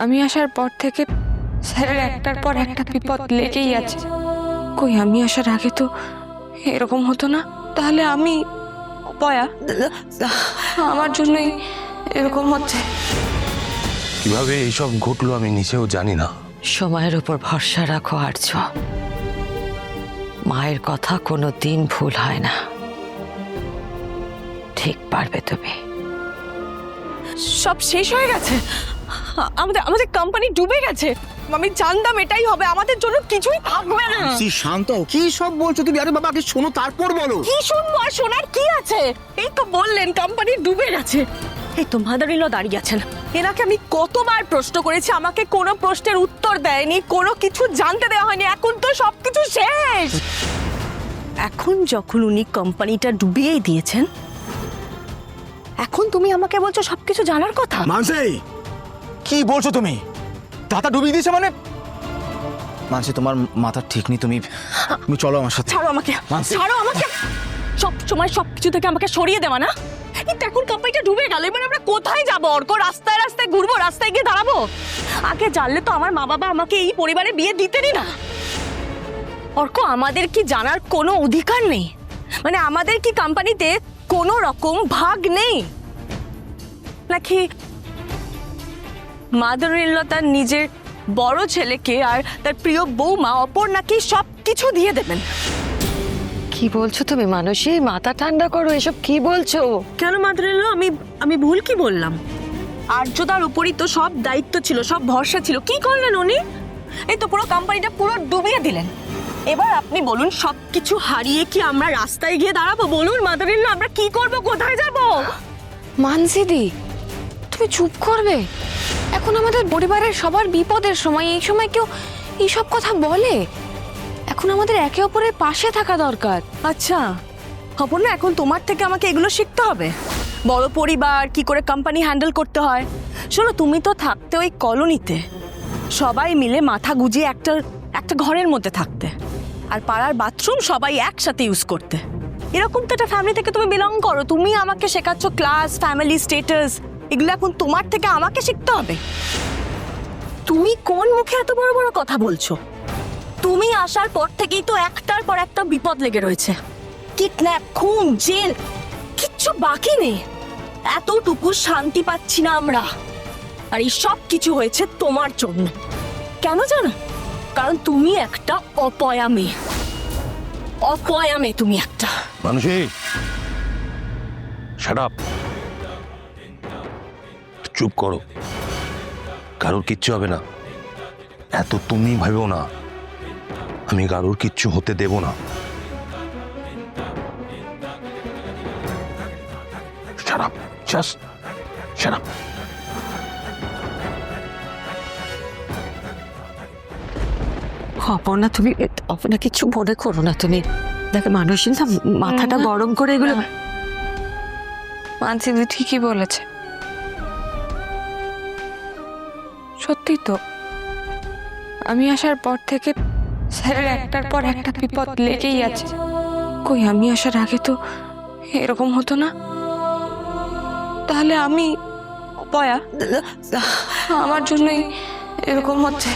আমি আসার পর থেকে স্যারের একটার পর একটা বিপদ লেগেই আছে। কই আমি আসার আগে তো এরকম হতো না। তাহলে আমি অপয়া, আমার জন্যই এরকম হচ্ছে। কিভাবে এইসব ঘটলো আমি নিজেও জানি না। সময়ের উপর ভরসা রাখো আর্য। মায়ের কথা কোনো দিন ভুল হয় না। ঠিক পারবে তুমি। সব শেষ হয়ে গেছে, আমাদের আমাদের কোম্পানি ডুবে গেছে। আমি জানতাম এটাই হবে, আমাদের জন্য কিছুই থাকবে না। তুই শান্ত হও, কি সব বলছো তুমি? আরে বাবা আগে শোনো তারপর বলো। কি শুনবো আর শোনার কি আছে? এই তো বললেন কোম্পানি ডুবে গেছে। এই তো মাদার ইন ল দাঁড়িয়ে আছেন, এনাকে আমি কতবার প্রশ্ন করেছি, আমাকে কোনো প্রশ্নের উত্তর দেয়নি, কোনো কিছু জানতে দেওয়া হয়নি। এখন তো সবকিছু শেষ। এখন যখন উনি কোম্পানিটা ডুবিয়েই দিয়েছেন, এখন তুমি আমাকে বলছো সবকিছু জানার কথা। মানসি, কি বলছো তুমি? দাদা ডুবিয়ে দিয়েছে মানে? মানসি, তোমার মাথা ঠিক নেই। তুমি চলো আমার সাথে। ছাড়ো আমাকে, ছাড়ো আমাকে। সব সময় সবকিছু থেকে আমাকে সরিয়ে দেওয়া না? কিন্তু এখন কোম্পানিটা ডুবে গেল, এবার আমরা কোথায় যাবো? অর্ক রাস্তায় রাস্তায় ঘুরবো, রাস্তায় গিয়ে দাঁড়াবো? আগে জানলে তো আমার মা বাবা আমাকে এই পরিবারে বিয়ে দিতেনই না। অর্ক, আমাদের কি জানার কোনো অধিকার নেই? মানে আমাদের কি কোম্পানিতে কোনো রকম ভাগ নেই নাকি? মাদার ইন ল তার নিজের বড় ছেলেকে আর তার প্রিয় বৌমা অপর্ণাকে সব কিছু দিয়ে দেবেন? কি বলছো তুমি মানসী? মাথা ঠান্ডা করো, এসব কি বলছো? কেন মাদার ইন ল? আমি ভুল কি বললাম? আর্যদার উপরই তো সব দায়িত্ব ছিল, সব ভরসা ছিল। কি করলেন উনি? এই তো পুরো কোম্পানিটা পুরো ডুবিয়ে দিলেন। এবার আপনি বলুন, সবকিছু হারিয়ে কি আমরা রাস্তায় গিয়ে দাঁড়াবো? বলুন মাদার ইন ল, আমরা কি করব, কোথায় যাব? মানসিদি, তুমি চুপ করবে? এখন আমাদের পরিবারের সবার বিপদের সময়, এই সময় কেউ এইসব কথা বলে? এখন আমাদের একে অপরের পাশে থাকা দরকার। আচ্ছা অপর্ণা, এখন তোমার থেকে আমাকে এগুলো শিখতে হবে? বড় পরিবার, কি করে কোম্পানি হ্যান্ডেল করতে হয়। শোনো, তুমি তো থাকতে ওই কলোনিতে, সবাই মিলে মাথা গুজিয়ে একটা একটা ঘরের মধ্যে থাকতে, আর পাড়ার বাথরুম সবাই একসাথে ইউজ করতে। এরকম তো একটা ফ্যামিলি থেকে তুমি বিলং করো। তুমি আমাকে শেখাচ্ছ ক্লাস, ফ্যামিলি স্ট্যাটাস, এগুলো এখন তোমার থেকে আমাকে শিখতে হবে? তুমি কোন মুখে এত বড় বড় কথা বলছো? তুমি আসার পর থেকেই তো একটার পর একটা বিপদ লেগে রয়েছে। কিডন্যাপ, খুন, জেল, কিচ্ছু বাকি নেই। এতটুকু শান্তি পাচ্ছি না আমরা, আর এই সব কিছু হয়েছে তোমার জন্য। কেন জানো? কারণ তুমি একটা অপয়া মেয়ে। অপয়া মেয়ে তুমি একটা। মানুষে শাট আপ, চুপ করো। কারোর কিচ্ছু হবে না, এত তুমি ভাবেও না। আমি কারোর কিচ্ছু হতে দেব না। Shut up, just shut up. Aparna, তুমি অপর্ণা কিছু মনে করো না। তুমি দেখো মানসী না মাথাটা গরম করে এগুলো। মানসিদি ঠিকই বলেছে, সত্যি তো। আমি আসার পর থেকে স্যারের একটার পর একটা বিপদ লেগেই আছে। কই আমি আসার আগে তো এরকম হতো না। তাহলে আমি অপয়া, আমার জন্যই এরকম হচ্ছে।